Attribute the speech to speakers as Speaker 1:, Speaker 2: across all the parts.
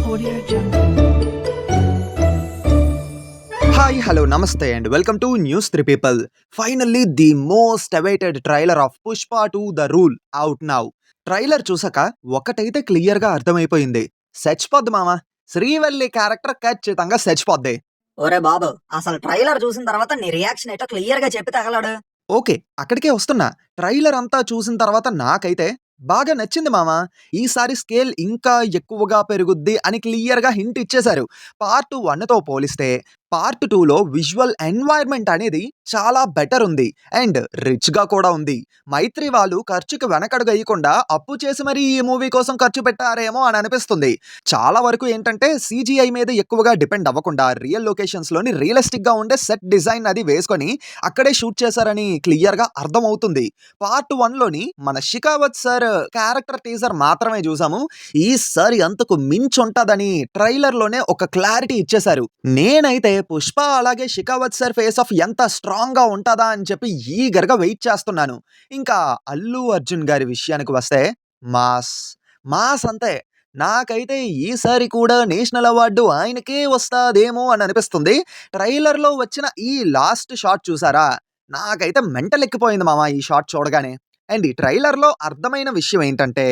Speaker 1: Audio Jungle.
Speaker 2: Hi, hello, namaste, and welcome to News 3 People. Finally, the most awaited trailer of Pushpa 2 The Rule out now. Trailer చూసాక ఒకటైతే clear గా అర్థమైపోయింది. చచ్చిపోద్ది మామ. Srivalli character ఖచ్చితంగా చచ్చిపోద్ది.
Speaker 3: ఒరే బాబు, అసలు ట్రైలర్ చూసిన తర్వాత నీ రియాక్షన్ ఏంటో క్లియర్ గా చెప్పి తగలడు.
Speaker 2: ఓకే, అక్కడికే వస్తున్నా. ట్రైలర్ అంతా చూసిన తర్వాత నాకైతే బాగా నచ్చింది మామ. ఈసారి స్కేల్ ఇంకా ఎక్కువగా పెరుగుద్ది అని క్లియర్ గా హింట్ ఇచ్చేశారు. పార్ట్ 1తో పోలిస్తే పార్ట్ 2లో విజువల్ ఎన్వైర్న్మెంట్ అనేది చాలా బెటర్ ఉంది అండ్ రిచ్ గా కూడా ఉంది. మైత్రి వాళ్ళు ఖర్చుకి వెనకడుగు వేయకుండా అప్పు చేసి మరీ ఈ మూవీ కోసం ఖర్చు పెట్టారేమో అని అనిపిస్తుంది. చాలా వరకు ఏంటంటే CGI మీద ఎక్కువగా డిపెండ్ అవ్వకుండా రియల్ లొకేషన్స్ లోని రియలిస్టిక్ గా ఉండే సెట్ డిజైన్ అది వేసుకొని అక్కడే షూట్ చేశారని క్లియర్ గా అర్థం అవుతుంది. పార్ట్ 1లోని మన షికావత్ సార్ క్యారెక్టర్ టీజర్ మాత్రమే చూసాము. ఈసారి అంతకు మించి ఉంటదని ట్రైలర్ లోనే ఒక క్లారిటీ ఇచ్చేశారు. నేనైతే పుష్ప అలాగే షికావత్ సార్ ఫేస్ ఆఫ్ ఎంత స్ట్రాంగ్ గా ఉంటుందా అని చెప్పి ఈగర్ గా వెయిట్ చేస్తున్నాను. ఇంకా అల్లు అర్జున్ గారి విషయానికి వస్తే మాస్ మాస్ అంతే. నాకైతే ఈసారి కూడా నేషనల్ అవార్డు ఆయనకే వస్తాదేమో అని అనిపిస్తుంది. ట్రైలర్ లో వచ్చిన ఈ లాస్ట్ షాట్ చూసారా, నాకైతే మెంటల్ ఎక్కిపోయింది మామ ఈ షాట్ చూడగానే. అండ్ ఈ ట్రైలర్లో అర్థమైన విషయం ఏంటంటే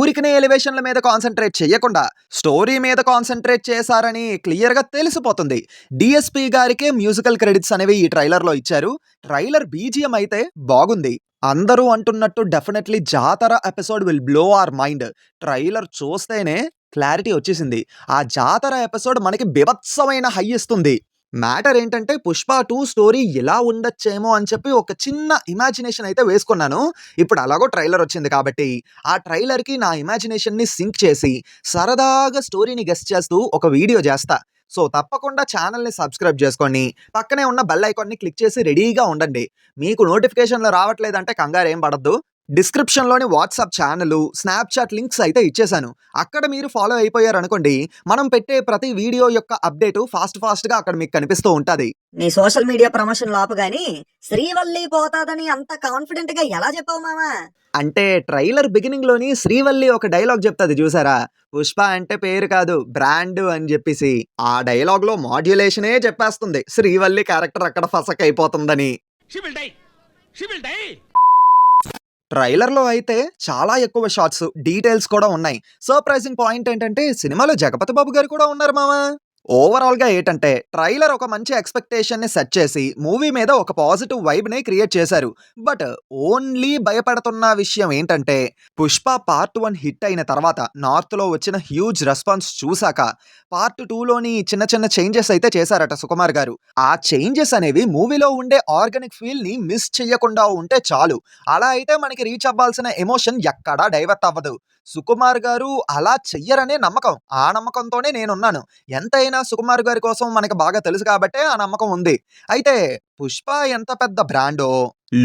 Speaker 2: ఊరికనే ఎలివేషన్ల మీద కాన్సన్ట్రేట్ చేయకుండా స్టోరీ మీద కాన్సన్ట్రేట్ చేశారని క్లియర్గా తెలిసిపోతుంది. డిఎస్పి గారికే మ్యూజికల్ క్రెడిట్స్ అనేవి ఈ ట్రైలర్లో ఇచ్చారు. ట్రైలర్ బీజిఎం అయితే బాగుంది. అందరూ అంటున్నట్టు డెఫినెట్లీ జాతర episode will blow our mind. Trailer చూస్తేనే క్లారిటీ వచ్చేసింది. ఆ జాతర ఎపిసోడ్ మనకి బీభత్సమైన హై ఇస్తుంది. మ్యాటర్ ఏంటంటే పుష్ప 2 స్టోరీ ఇలా ఉండొచ్చేమో అని చెప్పి ఒక చిన్న ఇమాజినేషన్ అయితే వేసుకున్నాను. ఇప్పుడు అలాగో ట్రైలర్ వచ్చింది కాబట్టి ఆ ట్రైలర్కి నా ఇమాజినేషన్ని సింక్ చేసి సరదాగా స్టోరీని గెస్ చేస్తూ ఒక వీడియో చేస్తా. సో తప్పకుండా ఛానల్ని సబ్స్క్రైబ్ చేసుకొని పక్కనే ఉన్న బెల్ ఐకాన్ని క్లిక్ చేసి రెడీగా ఉండండి. మీకు నోటిఫికేషన్లు రావట్లేదంటే కంగారు ఏం పడద్దు. డిస్క్రిప్షన్లోని వాట్సాప్ ఛానల్, స్నాప్చాట్ లింక్స్ అయితే ఇచ్చేసాను. అక్కడ మీరు ఫాలో అయిపోయారు అనుకోండి, మనం పెట్టే ప్రతి వీడియో యొక్క అప్డేట్ ఫాస్ట్గా అక్కడ మీకు కనిపిస్తూ ఉంటుంది.
Speaker 3: నీ సోషల్ మీడియా ప్రమోషన్ లాపు గాని శ్రీవల్లి పోతాదని అంత కాన్ఫిడెంట్ గా ఎలా చెప్పావు మామా?
Speaker 2: అంటే ట్రైలర్ బిగినింగ్ లోని శ్రీవల్లి ఒక డైలాగ్ చెప్తుంది చూసారా, పుష్ప అంటే పేరు కాదు బ్రాండ్ అని చెప్పేసి. ఆ డైలాగ్ లో మాడ్యులేషనే చెప్పేస్తుంది శ్రీవల్లి క్యారెక్టర్ అక్కడ ఫసక్ అయిపోతుందని. ట్రైలర్లో అయితే చాలా ఎక్కువ షాట్స్, డీటెయిల్స్ కూడా ఉన్నాయి. సర్ప్రైజింగ్ పాయింట్ ఏంటంటే సినిమాలో జగపతి బాబు గారు కూడా ఉన్నారు మామా. ఓవరాల్గా ఏంటంటే ట్రైలర్ ఒక మంచి ఎక్స్పెక్టేషన్ని సెట్ చేసి మూవీ మీద ఒక పాజిటివ్ వైబ్ని క్రియేట్ చేశారు. బట్ ఓన్లీ భయపడుతున్న విషయం ఏంటంటే పుష్ప పార్ట్ 1 హిట్ అయిన తర్వాత నార్త్లో వచ్చిన హ్యూజ్ రెస్పాన్స్ చూసాక పార్ట్ 2లోని చిన్న చిన్న చేంజెస్ అయితే చేశారట సుకుమార్ గారు. ఆ చేంజెస్ అనేవి మూవీలో ఉండే ఆర్గానిక్ ఫీల్ని మిస్ చేయకుండా ఉంటే చాలు. అలా అయితే మనకి రీచ్ అవ్వాల్సిన ఎమోషన్ ఎక్కడా డైవర్ట్ అవ్వదు. సుకుమార్ గారు అలా చెయ్యరనే నమ్మకం, ఆ నమ్మకంతోనే నేనున్నాను. ఎంతైనా సుకుమార్ గారి కోసం మనకు బాగా తెలుసు కాబట్టే ఆ నమ్మకం ఉంది. అయితే పుష్ప ఎంత పెద్ద బ్రాండో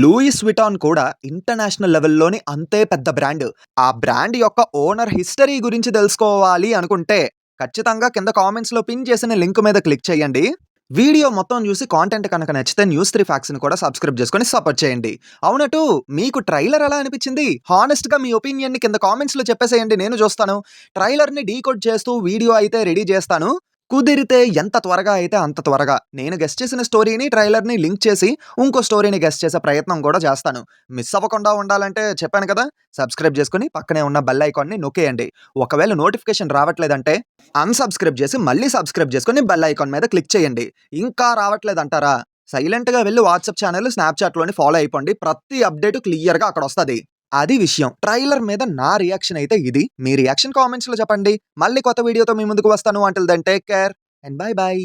Speaker 2: లూయిస్ విటాన్ కూడా ఇంటర్నేషనల్ లెవెల్లోని అంతే పెద్ద బ్రాండ్. ఆ బ్రాండ్ యొక్క ఓనర్ హిస్టరీ గురించి తెలుసుకోవాలి అనుకుంటే ఖచ్చితంగా కింద కామెంట్స్లో పిన్ చేసిన లింక్ మీద క్లిక్ చేయండి. వీడియో మొత్తం చూసి కాంటెంట్ కనుక నచ్చితే న్యూస్ 3 ఫ్యాక్ట్స్ని కూడా సబ్స్క్రైబ్ చేసుకొని సపోర్ట్ చేయండి. అవునట్టు మీకు ట్రైలర్ ఎలా అనిపించింది? హానెస్ట్గా మీ ఒపీనియన్ని కింద కామెంట్స్లో చెప్పేసేయండి, నేను చూస్తాను. ట్రైలర్ని డీకోడ్ చేస్తూ వీడియో అయితే రెడీ చేస్తాను. కుదిరితే ఎంత త్వరగా అయితే అంత త్వరగా నేను గెస్ట్ చేసిన స్టోరీని ట్రైలర్ని లింక్ చేసి ఇంకో స్టోరీని గెస్ట్ చేసే ప్రయత్నం కూడా చేస్తాను. మిస్ అవ్వకుండా ఉండాలంటే చెప్పాను కదా, సబ్స్క్రైబ్ చేసుకుని పక్కనే ఉన్న బెల్ ఐకాన్ని నొక్కేయండి. ఒకవేళ నోటిఫికేషన్ రావట్లేదంటే అన్సబ్స్క్రైబ్ చేసి మళ్ళీ సబ్స్క్రైబ్ చేసుకుని బెల్ ఐకాన్ మీద క్లిక్ చేయండి. ఇంకా రావట్లేదంటారా, సైలెంట్గా వెళ్ళి వాట్సాప్ ఛానల్, స్నాప్చాట్లోని ఫాలో అయిపోండి. ప్రతి అప్డేట్ క్లియర్గా అక్కడ వస్తుంది. అది విషయం. ట్రైలర్ మీద నా రియాక్షన్ అయితే ఇది. మీ రియాక్షన్ కామెంట్స్లో చెప్పండి. మళ్ళీ కొత్త వీడియోతో మీ ముందుకు వస్తాను. Until then take care and bye by.